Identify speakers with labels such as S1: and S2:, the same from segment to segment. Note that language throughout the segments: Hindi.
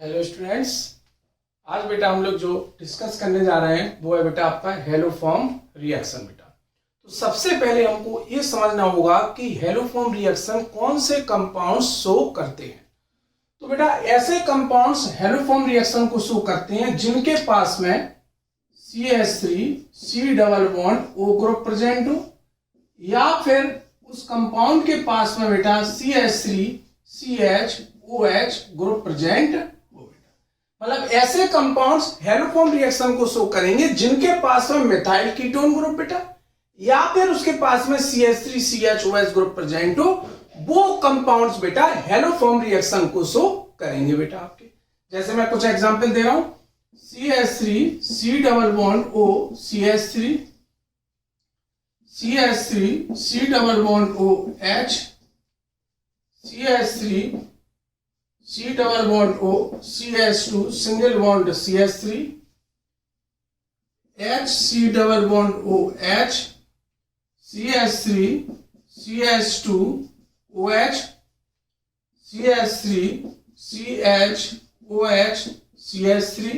S1: Hello students. आज बेटा हम लोग जो डिस्कस करने जा रहे हैं वो है बेटा आपका हेलोफॉर्म रिएक्शन बेटा। तो सबसे पहले हमको ये समझना होगा कि हेलोफॉर्म रिएक्शन कौन से कंपाउंड्स शो करते हैं। तो बेटा ऐसे कंपाउंड्स हेलोफॉर्म रिएक्शन को शो करते हैं जिनके पास में CH3 C double bond O group present हो, या फिर उस कंपाउंड के पास में बेटा CH3 CH OH group present हो बेटा। मतलब ऐसे कंपाउंड्स हेलोफॉर्म रिएक्शन को शो करेंगे जिनके पास में मिथाइल कीटोन ग्रुप बेटा, या फिर उसके पास में CH3 CH OH group present हो, वो कंपाउंड्स बेटा हेलोफॉर्म रिएक्शन को शो करेंगे बेटा आपके। जैसे मैं कुछ एग्जांपल दे रहा हूं, CH3 C double bond O CH3 CH3 C double bond O H CH3 C double bond O CH2 single bond CH3 HC double bond O H CH3 CH2 OH CH3 CH OH CH3।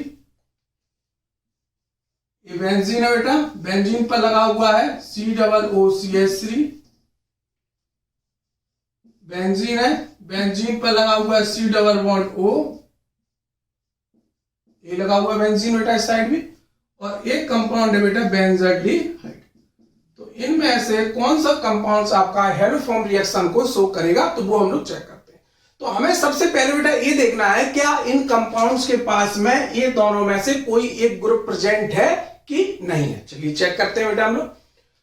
S1: ये बेंजीन है बेटा, बेंजीन पर लगा हुआ है C double O CH3। Benzene है, बेंजीन पर लगा हुआ है C डबल बॉन्ड O, ये लगा हुआ है बेंजीन बेटा इस साइड भी, और एक कंपाउंड है बेटा बेंजाल्डिहाइड। तो इनमें से कौन सा कंपाउंड्स आपका हेलोफॉर्म रिएक्शन को शो करेगा, तो वो हम लोग चेक करते हैं। तो हमें सबसे पहले बेटा ये देखना है क्या इन कंपाउंड्स के पास में ये दोनों में से कोई एक ग्रुप प्रेजेंट है कि नहीं है। चलिए चेक करते हैं बेटा हम लोग।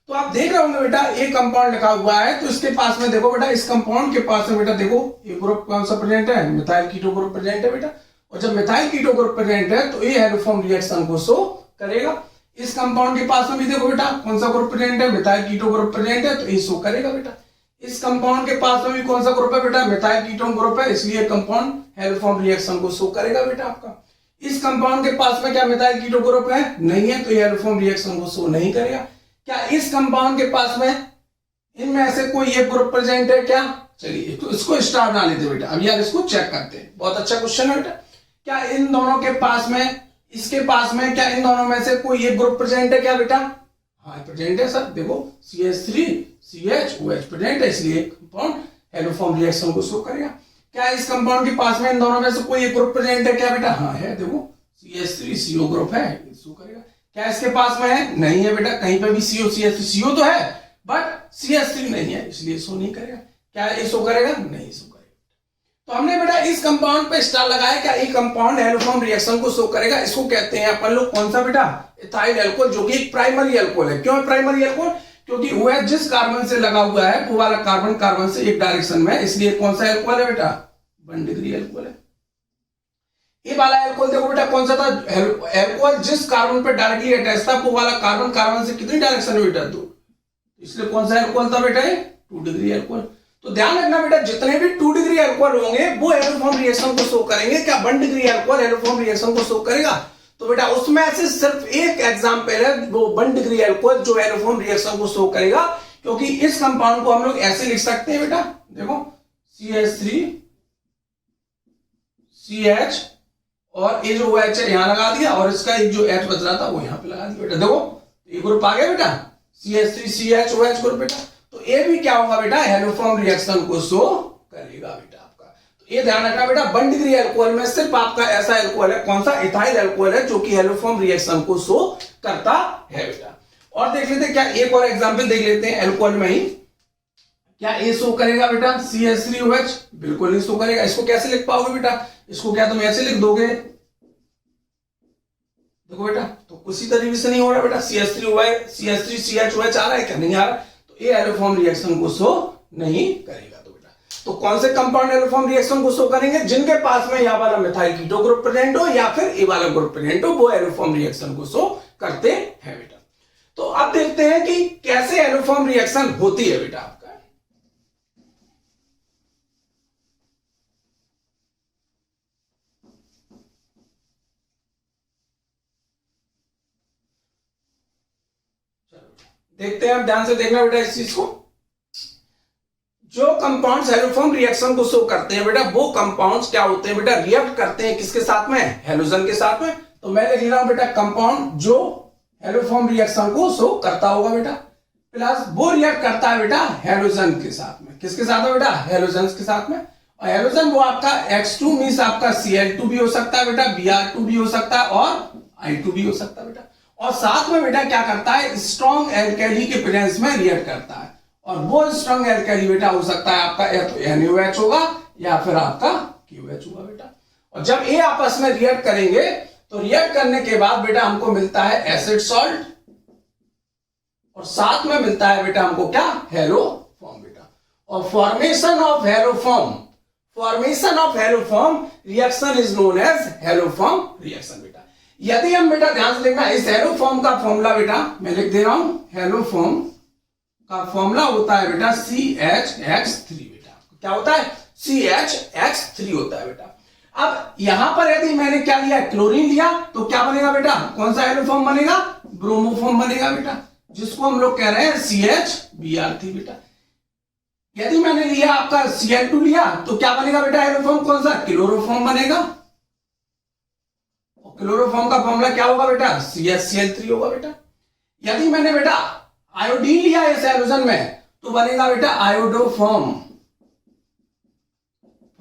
S1: तो आप देख रहे होंगे बेटा ये कंपाउंड लिखा हुआ है, तो इसके पास में देखो बेटा, इस कंपाउंड के पास में बेटा देखो ये ग्रुप कौन सा प्रेजेंट है, मिथाइल कीटो ग्रुप प्रेजेंट है बेटा। और जब मिथाइल कीटो ग्रुप प्रेजेंट है तो ये हेलोफॉर्म रिएक्शन को शो करेगा। इस कंपाउंड के पास में भी देखो बेटा कौन सा ग्रुप प्रेजेंट है, मिथाइल कीटो ग्रुप प्रेजेंट है, तो ये शो करेगा बेटा। इस कंपाउंड के पास में भी कौन सा ग्रुप है बेटा, मिथाइल कीटोन ग्रुप है, इसलिए कंपाउंड हेलोफॉर्म रिएक्शन को शो करेगा बेटा आपका। इस कंपाउंड के पास में क्या मिथाइल कीटो ग्रुप है, नहीं है, तो ये हेलोफॉर्म रिएक्शन को शो नहीं करेगा। क्या इस कंपाउंड के पास में इनमें से कोई एक ग्रुप प्रेजेंट है क्या? चलिए तो इसको स्टार बना लेते बेटा। अब यार इसको चेक करते हैं, बहुत अच्छा क्वेश्चन है बेटा। क्या इन दोनों के पास में, इसके पास में, क्या इन दोनों में से कोई एक ग्रुप प्रेजेंट है क्या बेटा? हाँ प्रेजेंट है सर, देखो CH3 CH OH प्रेजेंट है, इसलिए कंपाउंड हेलोफॉर्म रिएक्शन को शो करेगा। क्या इस कंपाउंड के पास में इन दोनों में से कोई एक ग्रुप प्रेजेंट है क्या बेटा? हाँ है, देखो CH3 CO ग्रुप है, शो करेगा। क्या इसके पास में है? नहीं है बेटा, कहीं पर भी CO CH3 CO तो है बट CH3 नहीं है, इसलिए शो नहीं करेगा। क्या ये शो करेगा? नहीं शो करेगा। तो हमने बेटा इस कंपाउंड पे स्टार लगाया, क्या ये कंपाउंड हेलोफॉर्म रिएक्शन को शो करेगा। इसको कहते हैं अपन लोग कौन सा बेटा, इथाइल अल्कोहल, जो कि एक प्राइमरी अल्कोहल है। क्यों प्राइमरी अल्कोहल? क्योंकि OH जिस कार्बन से लगा हुआ है वो वाला कार्बन कार्बन से एक डायरेक्शन में है, इसलिए कौन सा अल्कोहल है बेटा, 1 डिग्री अल्कोहल है। ये वाला अल्कोहल देखो बेटा कौन सा था, अल्कोहल जिस कार्बन पे डायरेक्टली अटैच था वो वाला कार्बन कार्बन से कितनी डायरेक्शन में बेटा, 2, इसलिए कौन सा अल्कोहल था बेटा, 2 डिग्री अल्कोहल। तो ध्यान रखना बेटा जितने भी 2 डिग्री अल्कोहल होंगे वो हेलोफॉर्म रिएक्शन को शो करेंगे। क्या 1 डिग्री अल्कोहल हेलोफॉर्म रिएक्शन को शो करेगा? तो बेटा उसमें से सिर्फ एक एग्जांपल है वो 1 डिग्री अल्कोहल जो हेलोफॉर्म रिएक्शन को शो करेगा। क्योंकि इस कंपाउंड को हम लोग ऐसे लिख सकते हैं बेटा, देखो CH3 CH और ये जो OH है यहां लगा दिया, और इसका एक जो H बच रहा था वो यहां पे लगा दिया बेटा। देखो ये ग्रुप आ गया बेटा, CH3 CH OH ग्रुप बेटा। तो ये भी क्या होगा बेटा, हेलोफॉर्म रिएक्शन को शो करेगा बेटा आपका। तो ये ध्यान रखना बेटा 1 डिग्री अल्कोहल में सिर्फ आपका ऐसा अल्कोहल है, कौन सा, इथाइल अल्कोहल है, जो कि हेलोफॉर्म रिएक्शन को शो करता है बेटा। और देख लेते हैं, क्या एक और एग्जांपल देख लेते हैं अल्कोहल में ही। क्या ये शो करेगा बेटा CH3OH? बिल्कुल नहीं शो करेगा। इसको कैसे लिख पाओगे बेटा, इसको क्या तुम ऐसे लिख दोगे, देखो बेटा तो उसी तरीके से नहीं हो रहा बेटा, CH3OH CH3 CH OH आ रहा है क्या, नहीं आ रहा, तो ये हेलोफॉर्म रिएक्शन को शो नहीं करेगा। तो बेटा तो कौन से कंपाउंड हेलोफॉर्म रिएक्शन को शो करेंगे, जिनके पास में यह वाला मिथाइल कीटो ग्रुप प्रेजेंट हो या फिर ये वाला ग्रुप प्रेजेंट हो, वो हेलोफॉर्म रिएक्शन को शो करते हैं बेटा। तो अब देखते हैं कि कैसे हेलोफॉर्म रिएक्शन होती है बेटा आपका। देखते हैं, अब ध्यान से देखना बेटा इस चीज को। जो कंपाउंड्स हेलोफॉर्म रिएक्शन को शो करते हैं बेटा, वो कंपाउंड्स क्या होते हैं बेटा, रिएक्ट करते हैं किसके साथ में, हेलोजन के साथ में। तो मैं लिख रहा हूं बेटा कंपाउंड जो हेलोफॉर्म रिएक्शन को शो करता होगा बेटा, प्लस वो रिएक्ट करता है बेटा हेलोजन के साथ में। किसके साथ में बेटा, हेलोजन के साथ में। और हेलोजन वो आपका H2 मींस आपका Cl2 भी हो सकता है बेटा, Br2 भी हो सकता है और I2 भी हो सकता है बेटा। और साथ में बेटा क्या करता है, स्ट्रॉन्ग एल्कली के प्रेजेंस में रिएक्ट करता है। और वो स्ट्रॉन्ग एल्कली बेटा हो सकता है आपका या तो NaOH होगा या फिर आपका KOH होगा बेटा। और जब ये आपस में रिएक्ट करेंगे तो रिएक्ट करने के बाद बेटा हमको मिलता है एसिड सॉल्ट और साथ में मिलता है बेटा हमको क्या, हेलोफॉर्म बेटा। और formation of haloform reaction is known as haloform reaction बेटा। यदि हम बेटा ध्यान से देखना, इस हेलोफॉर्म का फॉर्मूला बेटा मैं लिख दे रहा हूं, हेलोफॉर्म का फॉर्मूला होता है बेटा CHX3 बेटा। क्या होता है, CHX3 होता है बेटा। अब यहां पर यदि मैंने क्या लिया, क्लोरीन लिया, तो क्या बनेगा बेटा, कौन सा हेलोफॉर्म बनेगा, ब्रोमोफॉर्म बनेगा बेटा, जिसको हम लोग कह रहे हैं CHBr3 बेटा। यदि मैंने लिया आपका Cl2 लिया तो क्या बनेगा बेटा हेलोफॉर्म, कौन सा, क्लोरोफॉर्म बनेगा। और क्लोरोफॉर्म का फॉर्मूला क्या होगा बेटा, CHCl3 होगा बेटा। यदि मैंने बेटा आयोडीन लिया इस हेलोजन में तो बनेगा बेटा आयोडोफॉर्म,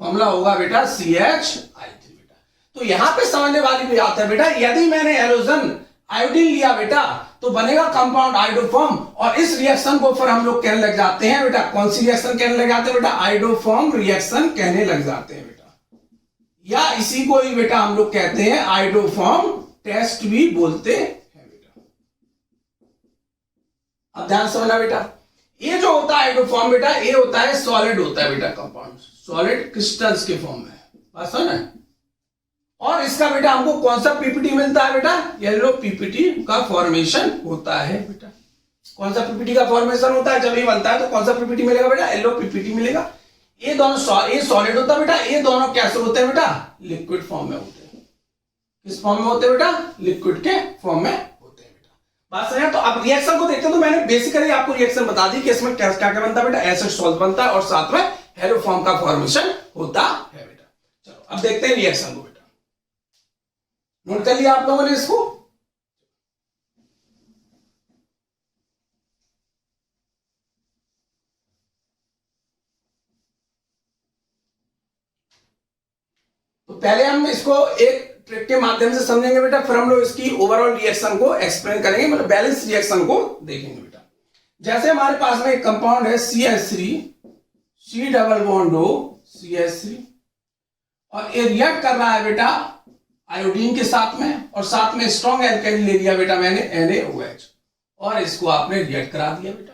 S1: फॉर्मूला होगा बेटा CHI3 बेटा। तो यहां पे समझने वाली भी बात है बेटा, यदि मैंने हेलोजन आयोडीन लिया बेटा तो बनेगा कंपाउंड आयोडोफॉर्म। और इस रिएक्शन को फिर हम लोग कहने लग जाते हैं बेटा, कौन सी रिएक्शन कहने लग जाते हैं बेटा, आयोडोफॉर्म रिएक्शन कहने लग जाते हैं बेटा। या इसी को ही बेटा हम लोग कहते हैं आयोडोफॉर्म टेस्ट भी बोलते हैं बेटा। अब ध्यान समझना बेटा, ये जो होता है आयोडोफॉर्म बेटा, ये होता है सॉलिड होता है बेटा, कंपाउंड सॉलिड क्रिस्टल्स के फॉर्म में, बात समझ। और इसका बेटा हमको कौन सा पीपीटी मिलता है बेटा, येलो पीपीटी का फॉर्मेशन होता है बेटा। कौन सा पीपीटी का फॉर्मेशन होता है, जब ये बनता है तो कौन सा पीपीटी मिलेगा बेटा, येलो पीपीटी मिलेगा। ये दोनों ये सॉलिड होता है बेटा, ये दोनों कैसे होते हैं बेटा, लिक्विड फॉर्म में होते हैं। किस फॉर्म में होते हैं बेटा, लिक्विड के फॉर्म में होते हैं बेटा, बात समझ। तो अब रिएक्शन को देखते हैं, तो मैंने बेसिकली आपको रिएक्शन बता दी कि इसमें क्या क्या बनता है बेटा, एसिड सॉल्ट बनता है और साथ में हेलोफॉर्म का फॉर्मेशन होता है बेटा। चलो अब देखते हैं रिएक्शन को बेटा, नोट कर लिया आप लोगों ने इसको। तो पहले हम इसको एक ट्रिक के माध्यम से समझेंगे बेटा, फिर हम लोग इसकी ओवरऑल रिएक्शन को एक्सप्लेन करेंगे, मतलब बैलेंस रिएक्शन को देखेंगे बेटा। जैसे हमारे पास में एक कंपाउंड है CH3 C double bond O CH3 और ये रिएक्ट कर रहा है बेटा आयोडीन के साथ में, और साथ में स्ट्रॉन्ग एल्काइल ले लिया बेटा मैंने NaOH, और इसको आपने रिएक्ट करा दिया बेटा,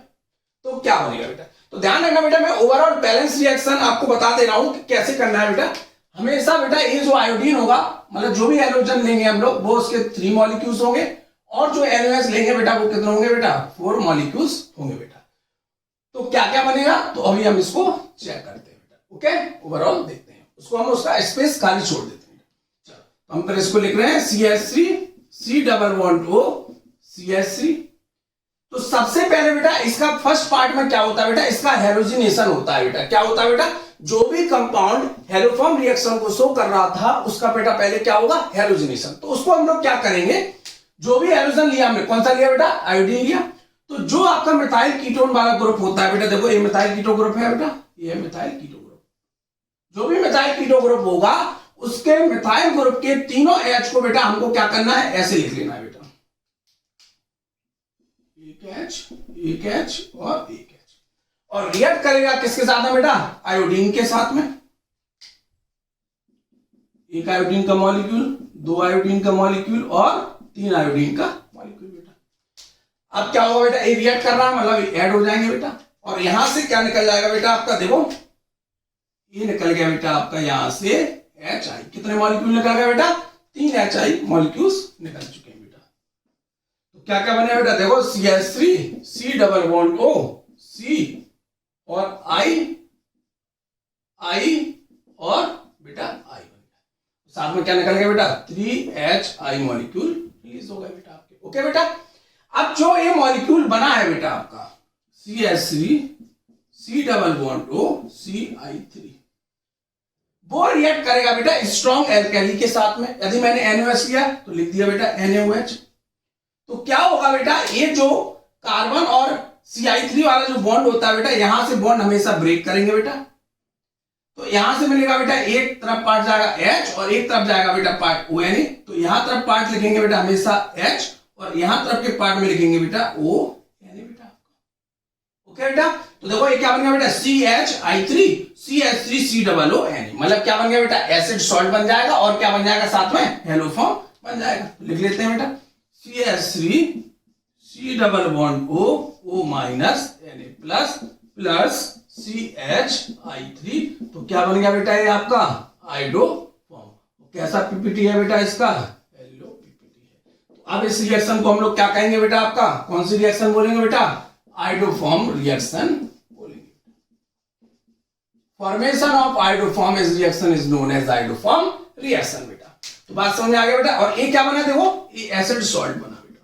S1: तो क्या बनेगा बेटा। तो ध्यान रखना बेटा, मैं ओवरऑल बैलेंस रिएक्शन आपको बता दे रहा हूं कि कैसे करना है बेटा। हमेशा बेटा ये जो आयोडीन होगा, मतलब जो भी हाइड्रोजन लेंगे हम लोग, वो उसके 3 मॉलिक्यूल्स होंगे, और जो NaOH लेंगे बेटा वो कितने होंगे बेटा, 4 मॉलिक्यूल्स होंगे बेटा। तो क्या क्या बनेगा, तो अभी हम इसको चेक करते हैं बेटा। ओके, ओवरऑल देखते हैं, उसको हम उसका स्पेस खाली छोड़ देते हैं। हम फिर इसको लिख रहे हैं CH3 C double bond O CH3। तो सबसे पहले बेटा इसका फर्स्ट पार्ट में क्या होता है बेटा, इसका हेलोजिनेशन होता है बेटा। क्या होता है बेटा, जो भी कंपाउंड हेलोफॉर्म रिएक्शन को शो कर रहा था उसका बेटा पहले क्या होगा, हेलोजिनेशन। तो उसको हम लोग क्या करेंगे, जो भी हेलोजन लिया हमने, कौन सा लिया बेटा, आयोडीन लिया, तो जो आपका मिथाइल कीटोन वाला ग्रुप होता है बेटा, देखो ये मिथाइल कीटो ग्रुप है बेटा, ये मिथाइल कीटो ग्रुप, जो भी मिथाइल कीटो ग्रुप होगा उसके मिथाइल ग्रुप के तीनों H को बेटा हमको क्या करना है, ऐसे लिख लेना है बेटा, एक H और एक H, और रिएक्ट करेगा किसके साथ में बेटा, आयोडीन के साथ में। एक आयोडीन का मॉलिक्यूल, 2 आयोडीन का मॉलिक्यूल और 3 आयोडीन का मॉलिक्यूल बेटा। अब क्या होगा बेटा, ये रिएक्ट कर रहा है, मतलब ऐड हो जाएंगे बेटा, और यहां से क्या निकल जाएगा बेटा आपका, देखो ये निकल गया बेटा आपका यहां से HI। कितने मॉलिक्यूल निकल गया बेटा, 3 HI मॉलिक्यूल्स निकल चुके हैं बेटा। तो क्या क्या बने बेटा, देखो CH3 C double bond O C और I और बेटा I बन गया। साथ में क्या निकल गया बेटा, 3HI मॉलिक्यूल रिलीज हो गए बेटा आपके। ओके बेटा, अब जो ये मॉलिक्यूल बना है बेटा आपका CH3 C double bond O CI3, वो रिएक्ट करेगा बेटा स्ट्रॉन्ग एल्केली के साथ में। यदि मैंने NaOH लिया तो लिख दिया बेटा NaOH। तो क्या होगा बेटा, ये जो कार्बन और CI3 वाला जो बॉन्ड होता है बेटा, यहां से बॉन्ड हमेशा ब्रेक करेंगे बेटा। तो यहां से मिलेगा बेटा, एक तरफ पार्ट जाएगा H और एक तरफ जाएगा बेटा पार्ट ONA। तो यहां तरफ पार्ट लिखेंगे बेटा हमेशा H और यहां तरफ के पार्ट में लिखेंगे बेटा ONA बेटा। ओके बेटा, तो देखो ये क्या बन गया बेटा, CHI3 CH3 C double O Na, मतलब क्या बन गया बेटा, एसिड सॉल्ट बन जाएगा और क्या बन जाएगा साथ में, हेलोफॉर्म बन जाएगा। लिख लेते हैं बेटा CH3 C double bond O minus Na plus plus CHI3। तो क्या बन गया बेटा, ये आपका आइडोफॉर्म। कैसा पीपीटी है बेटा इसका, येलो पीपीटी है। तो अब इस रिएक्शन को हम लोग क्या कहेंगे बेटा, आपका कौन सी रिएक्शन बोलेंगे बेटा, आइडोफॉर्म रिएक्शन बोलेंगे। Formation of iodoform is reaction is known as iodoform reaction बेटा। तो बात समझ में आ गया बेटा। और ये क्या बना, देखो ये एसिड सॉल्ट बना बेटा।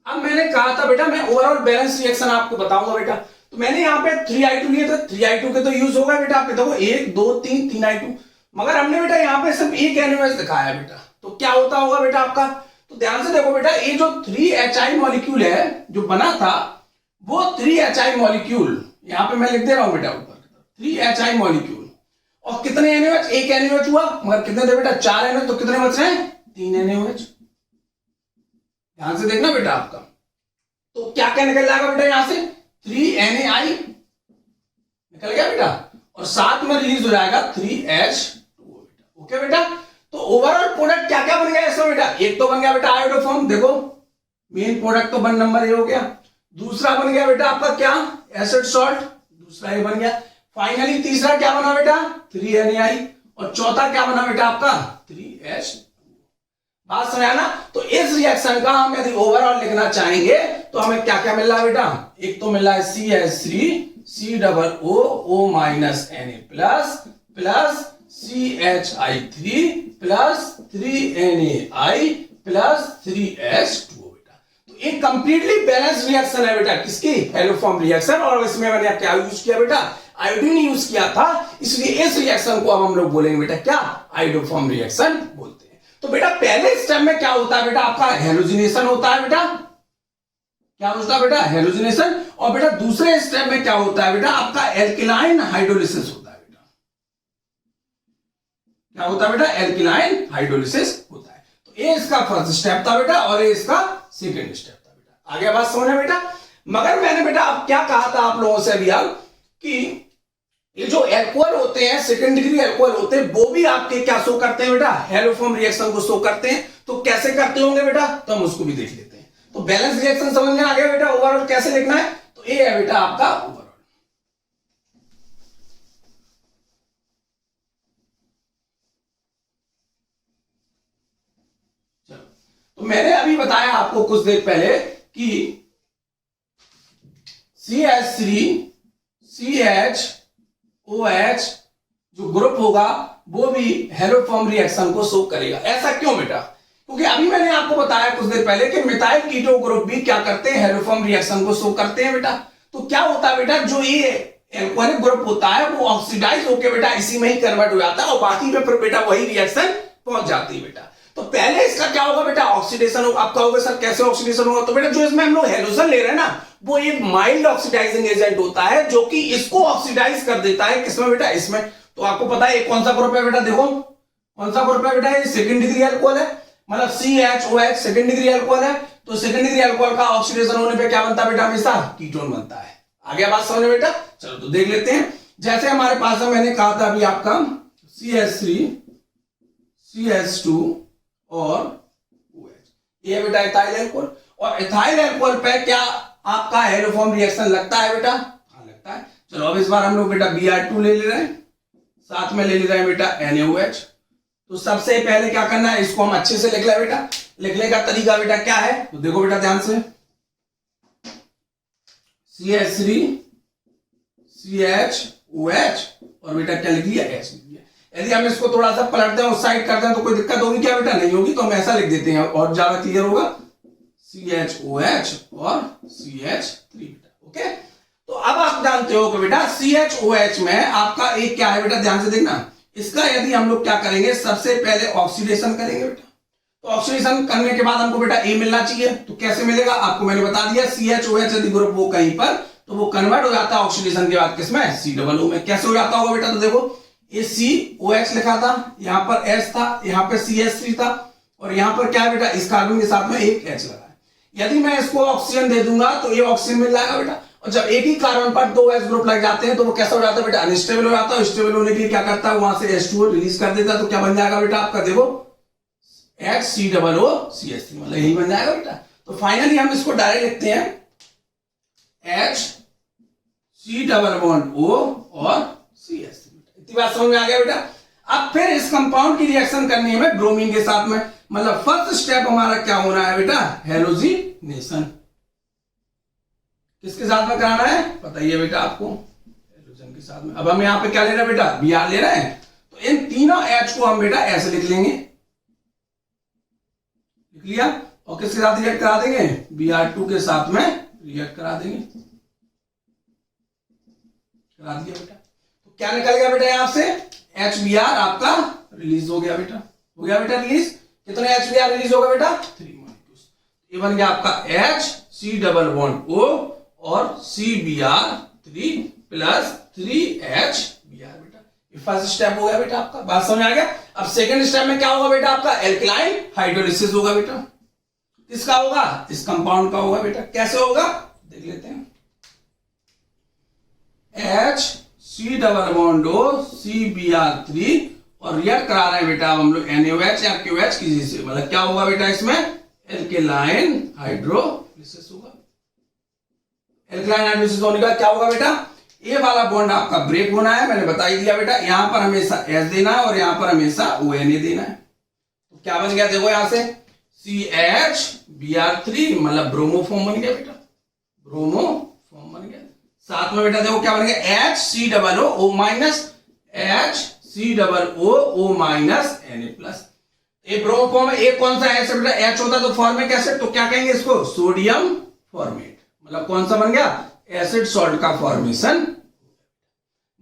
S1: अब मैंने कहा था बेटा मैं ओवरऑल बैलेंस रिएक्शन आपको बताऊंगा बेटा। तो मैंने यहाँ पे 3i2 लिए थे, 3i2 के तो यूज होगा बेटा आपके, देखो 1 2 3 3i2, मगर हमने बेटा यहाँ पे सिर्फ एक NaOH दिखाया बेटा। तो क्या होता होगा बेटा आपका, तो ध्यान से देखो बेटा, ये जो 3HI मॉलिक्यूल है जो बना था, वो 3HI मॉलिक्यूल यहाँ पे मैं लिख दे रहा हूं बेटा ऊपर 3HI मॉलिक्यूल। और कितने NaOH, एक NaOH हुआ, मगर कितने थे बेटा, 4 NaOH। तो कितने बच रहे हैं, 3 NaOH। ध्यान से देखना बेटा आपका। तो क्या क्या निकल जाएगा बेटा, यहां से 3NaI निकल गया बेटा, और साथ में रिलीज हो जाएगा 3H2O बेटा। ओके बेटा, तो ओवरऑल प्रोडक्ट क्या क्या बन गया इसमें बेटा, एक तो बन गया बेटा आयोडोफॉर्म, देखो मेन प्रोडक्ट तो 1 नंबर ये हो गया। दूसरा बन गया बेटा आपका क्या, एसिड सॉल्ट, दूसरा ये बन गया। फाइनली तीसरा क्या बना बेटा, 3NaI, और चौथा क्या बना बेटा आपका 3H2। बात समझ आना। तो इस रिएक्शन का हम यदि ओवरऑल लिखना चाहेंगे तो हमें क्या क्या मिल रहा है बेटा, एक तो मिल रहा है CH3 C double O minus Na plus plus CHI3 plus 3NaI plus 3H2O बेटा। तो एक कंप्लीटली बैलेंस रिएक्शन है बेटा, किसकी, हेलोफॉर्म रिएक्शन। और इसमें मैंने क्या यूज किया बेटा, आयोडीन यूज किया था, इसलिए इस रिएक्शन को अब हम लोग बोलेंगे बेटा क्या, आइडोफॉर्म रिएक्शन बोलते हैं। तो बेटा पहले स्टेप में क्या होता है बेटा, आपका हेलोजिनेशन होता है बेटा, क्या होता है बेटा, हेलोजिनेशन। और बेटा दूसरे स्टेप में क्या होता है बेटा, आपका एल्किलाइन हाइड्रोलिसिस होता है बेटा। क्या होता है बेटा, एल्किलाइन हाइड्रोलिसिस होता है। तो ये इसका फर्स्ट स्टेप था बेटा, और ये इसका सेकेंड स्टेप था बेटा। आगे बात समझना बेटा। मगर मैंने बेटा अब क्या कहा था आप लोगों से अभी यार, कि ये जो एल्कोहल होते हैं, सेकंड डिग्री एल्कोहल होते हैं, वो भी आपके क्या शो करते हैं बेटा, हेलोफॉर्म रिएक्शन को शो करते हैं। तो कैसे करते होंगे बेटा, तो हम उसको भी देख लेते हैं। तो बैलेंस रिएक्शन समझ में आ गया बेटा, ओवरऑल कैसे लिखना है। तो ये है बेटा आपका ओवरऑल। चलो, तो मैंने अभी बताया आपको कुछ देर पहले कि CH3 CHOH जो ग्रुप होगा वो भी हेलोफॉर्म रिएक्शन को शो करेगा। ऐसा क्यों बेटा, क्योंकि अभी मैंने आपको बताया कुछ देर पहले कि मिथाइल कीटो ग्रुप भी क्या करते हैं, हेलोफॉर्म रिएक्शन को शो करते हैं बेटा। तो क्या होता है बेटा, जो ये एल्कोहलिक ग्रुप होता है वो ऑक्सीडाइज होकर बेटा इसी में ही कन्वर्ट हो जाता है, और बाकी में फिर बेटा वही रिएक्शन पहुंच जाती है बेटा। तो पहले इसका क्या होगा बेटा, ऑक्सीडेशन होगा। आपका होगा सर कैसे ऑक्सीडेशन होगा, तो बेटा जो इसमें हम लोग हेलोजन ले रहे हैं ना, वो एक माइल्ड ऑक्सीडाइजिंग एजेंट होता है जो कि इसको ऑक्सीडाइज कर देता है, किसमें बेटा, इसमें। तो आपको पता है कौन सा ग्रुप है बेटा, देखो कौन सा ग्रुप है बेटा, ये सेकंड डिग्री अल्कोहल है, मतलब CHOH सेकंड डिग्री अल्कोहल है। तो सेकंड डिग्री अल्कोहल का ऑक्सीडेशन होने पे क्या बनता है बेटा, हमेशा कीटोन बनता है। आगे बात समझ में बेटा। चलो तो देख लेते हैं। जैसे हमारे पास है, मैंने कहा था अभी आपका CH3 CH2 और OH, ये बेटा इथाइल अल्कोहल। और इथाइल अल्कोहल पे क्या आपका हेलोफॉर्म रिएक्शन लगता है बेटा, हाँ लगता है। चलो अब इस बार हम लोग बेटा Br2 ले रहे हैं, साथ में ले रहे हैं बेटा NaOH। तो सबसे पहले क्या करना है, इसको हम अच्छे से लिख ले बेटा। लिखने का तरीका बेटा क्या है, तो देखो बेटा ध्यान से, CH3 CHOH और बेटा क्या लिख लिया, H लिख लिया। यदि हम इसको थोड़ा सा पलटते हैं, उस साइड करते हैं, तो कोई दिक्कत होगी क्या बेटा, नहीं होगी। तो हम ऐसा लिख देते हैं और ज्यादा क्लियर होगा, CHOH और CH3 बेटा। ओके, तो अब आप जानते हो कि बेटा CHOH में आपका एक क्या है बेटा, ध्यान से देखना, इसका यदि हम लोग क्या करेंगे, सबसे पहले ऑक्सीडेशन करेंगे बेटा। तो ऑक्सीडेशन करने के बाद हमको बेटा A मिलना चाहिए। तो कैसे मिलेगा, आपको मैंने बता दिया, CHOH यदि ग्रुप वो कहीं पर, तो वो कन्वर्ट हो जाता है ऑक्सीडेशन के बाद किसमें, COO में। कैसे हो जाता होगा बेटा, तो देखो ये COH लिखा था, यहाँ पर H था, यहाँ पे CH3 था, और यहाँ पर क्या है बेटा, इस कार्बन के साथ में एक H लगा है। यदि मैं इसको ऑक्सीजन दे दूंगा तो ये ऑक्सीजन मिल जाएगा बेटा। और जब एक ही कार्बन पर दो H ग्रुप लग जाते हैं तो वो कैसा हो जाता है बेटा, अनस्टेबल हो जाता है। स्टेबल होने के लिए क्या करता है, वहां से H2O रिलीज कर देता है। तो क्या बन जाएगा बेटा आपका, देखो HCOO CH3, मतलब यही बन जाएगा बेटा। तो फाइनली हम इसको डायरेक्ट लिखते हैं HCOO और CH3। इतनी बात समझ में आ गया बेटा। अब फिर इस कंपाउंड की रिएक्शन करनी है ब्रोमीन के साथ में, मतलब फर्स्ट स्टेप हमारा क्या होना है बेटा, हैलोजिनेशन। किसके साथ में कराना है, बताइए बेटा आपको, हैलोजन के साथ में। अब हम यहाँ पे क्या ले रहे हैं बेटा, Br ले रहे हैं। तो इन तीनों H को हम बेटा ऐसे लिख लेंगे, लिख लिया। और किसके साथ रिएक्ट करा देंगे, Br2 के साथ में रिएक्ट करा देंगे, करा दिया बेटा। तो क्या निकल गया बेटा, यहां से HBr आपका रिलीज हो गया बेटा, हो गया बेटा रिलीज। कितने HBr रिलीज होगा बेटा, 3 मॉलिक्यूल्स। ये बन गया आपका HC+O और CBr3 प्लस 3HBr बेटा। ये फर्स्ट स्टेप हो गया बेटा आपका, बात समझ आ गया। अब सेकंड स्टेप में क्या होगा बेटा, आपका एल्कलाइन हाइड्रोलिसिस होगा बेटा। किसका होगा, इस कंपाउंड का होगा बेटा। कैसे होगा, देख लेते हैं। HC+O CBr3 और रिएक्ट करा रहे हैं बेटा हम लोग NaOH या KOH किसी से, मतलब क्या होगा बेटा, इसमें एल्केलाइन हाइड्रोलिसिस होगा। एल्केलाइन हाइड्रोलिसिस होने का क्या होगा बेटा, ये वाला बॉन्ड आपका ब्रेक होना है, मैंने बता ही दिया बेटा। यहां पर हमेशा H देना है और यहां पर हमेशा ONA देना है। तो क्या बन गया, देखो यहां से CHBr3 मतलब ब्रोमोफॉर्म बन गया बेटा, ब्रोमोफॉर्म बन गया। साथ में बेटा देखो क्या बन गया, HCOO minus HCOO minus Na+। ये ब्रोमोफॉर्म है, एक कौन सा है बेटा, H होता तो फॉर्मिक एसिड, तो क्या कहेंगे इसको, सोडियम फॉर्मेट, मतलब कौन सा बन गया, एसिड सॉल्ट का फॉर्मेशन।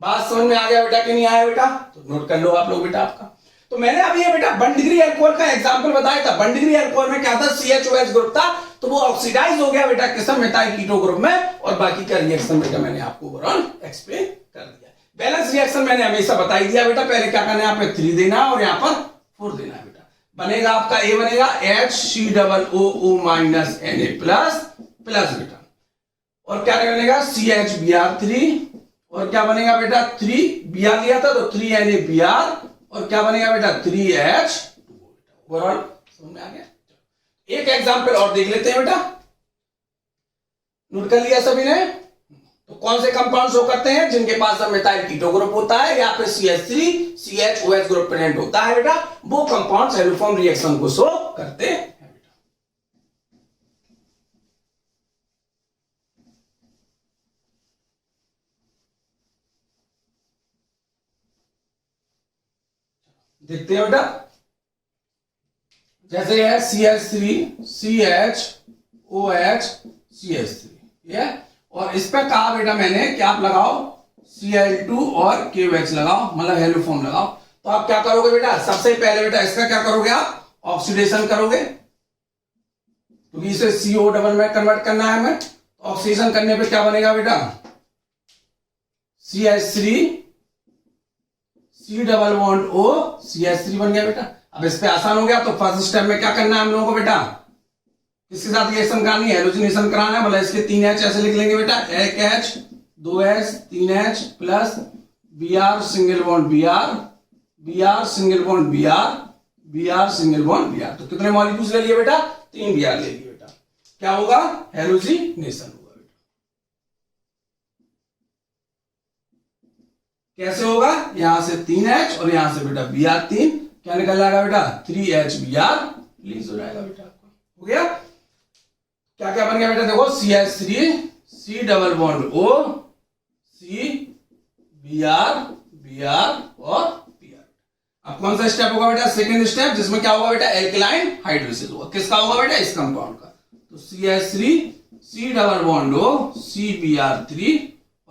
S1: बात समझ में आ गया बेटा कि नहीं आया बेटा, तो नोट कर लो आप लोग बेटा आपका। तो मैंने अभी ये बेटा 1 डिग्री अल्कोहल का एग्जांपल बताया था। 1 डिग्री अल्कोहल में क्या था, CHOH ग्रुप था, तो वो ऑक्सीडाइज हो गया बेटा किसम मेटाइल कीटो ग्रुप में, और बाकी का रिएक्शन बेटा मैंने आपको ओवरऑल एक्सप्लेन कर दिया। बैलेंस रिएक्शन मैंने हमेशा बता ही दिया बेटा। पहले क्या करना है, यहाँ पे 3 देना है और यहाँ पर 4 देना है बेटा। बनेगा आपका ए बनेगा HCOO माइनस Na प्लस बेटा, और क्या बनेगा CHBr3, और क्या बनेगा बेटा 3 Br लिया था तो 3NaBr, और क्या बनेगा बेटा 3H2O। ओवरऑल समझ में आ गया। एक एग्जांपल और देख लेते हैं बेटा, नोट कर लिया सभी ने। तो कौन से कंपाउंड शो करते हैं जिनके पास मेटाइल कीटो ग्रुप होता है या फिर CH3 CHOH ग्रुप प्रेजेंट होता है बेटा, वो कंपाउंड हैलोफॉर्म रिएक्शन को शो करते हैं बेटा। देखते हैं बेटा, जैसे है CH3 CHOH CH3, ये और इस पे कहा बेटा मैंने कि आप लगाओ Cl2 और KOH लगाओ, मतलब हेलोफॉर्म लगाओ। तो आप क्या करोगे बेटा, सबसे पहले बेटा इसका क्या करोगे, आप ऑक्सीडेशन करोगे, क्योंकि इसे CO डबल में कन्वर्ट करना है हमें। तो ऑक्सीडेशन करने पे क्या बनेगा बेटा, CH3 C+O CH3 बन गया बेटा। अब इस पे आसान हो गया। तो फर्स्ट स्टेप में क्या करना है हम लोगों को बेटा, किसके साथ रिएक्शन करानी है, हैलोजिनेशन कराना है, मतलब इसके 3H ऐसे लिख लेंगे बेटा, 1H 2H 3H plus Br single bond Br, Br single bond Br, Br single bond Br। तो कितने मॉलिक्यूल्स ले लिए बेटा, 3 Br ले लिए बेटा। क्या होगा, हैलोजिनेशन होगा बेटा। कैसे होगा, यहां से 3H और यहां से बेटा Br3, क्या निकल जाएगा बेटा 3HBr रिलीज हो जाएगा बेटा आपको। हो गया, क्या क्या बन गया बेटा, देखो CH3 C+O C Br Br और Br। अब कौन सा स्टेप होगा बेटा, सेकंड स्टेप, जिसमें क्या होगा बेटा, एल्कलाइन हाइड्रोलिसिस होगा। किसका होगा बेटा, इस कंपाउंड का। तो CH3 C+O CBr3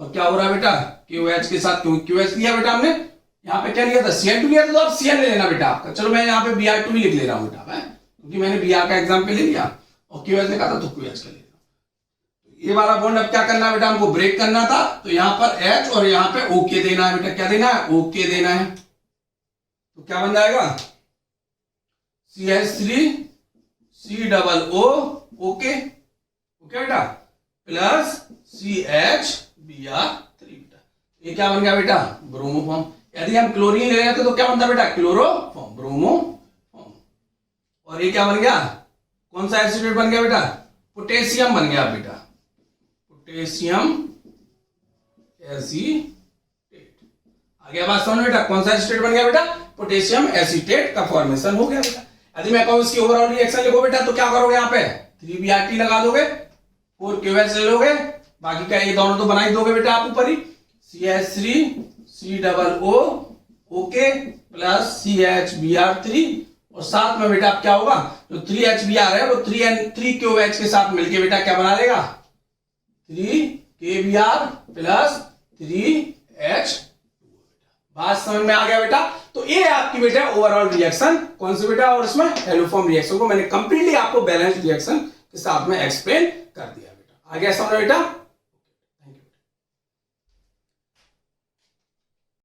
S1: और क्या हो रहा है बेटा, KOH के साथ QH लिया बेटा हमने, यहाँ पे क्या लिया था, Cl2 लिया था, तो अब Cl ले लेना बेटा आपका। चलो मैं यहाँ पे Br2 भी लिख ले रहा हूँ बेटा, क्योंकि मैंने Br का एग्जाम्पल ले लिया और QH लिखा था तो QH का ले रहा। ये वाला बॉन्ड अब क्या करना है बेटा, हमको ब्रेक करना था, तो यहाँ पर H और यहाँ पे OK देना है बेटा। क्या देना है, OK देना है। तो क्या बन जाएगा, CH3 COO OK, ओके बेटा, प्लस CHBr3 बेटा। ये क्या बन गया बेटा, ब्रोमोफॉर्म। यदि हम क्लोरीन ले रहे थे तो क्या बनता बेटा, क्लोरोफॉर्म, ब्रोमोफॉर्म। और ये क्या बन गया, कौन सा एसीटेट बन गया बेटा, पोटेशियम बन गया बेटा, पोटेशियम एसीटेट। आ गया बात समझ बेटा, कौन सा एसीटेट बन गया बेटा, पोटेशियम एसीटेट का फॉर्मेशन हो गया बेटा। यदि मैं कहूं इसकी ओवरऑल रिएक्शन लिखो बेटा, तो क्या करोगे, यहाँ पे 3Br लगा दोगे, 4QH ले लोगे, बाकी का ये दोनों तो बना ही दोगे बेटा आप ऊपर ही, CH3 COO OK plus CHBr3, और साथ में बेटा क्या होगा, जो 3HBr है वो 3QH के साथ मिलके बेटा क्या बना लेगा, 3KBr प्लस 3H। बात समझ में आ गया बेटा। तो ये आपकी बेटा ओवरऑल रिएक्शन कौन सी बेटा, और इसमें हेलोफॉर्म रिएक्शन को मैंने कंप्लीटली आपको बैलेंस रिएक्शन के साथ में एक्सप्लेन कर दिया बेटा। आ गया समझ बेटा।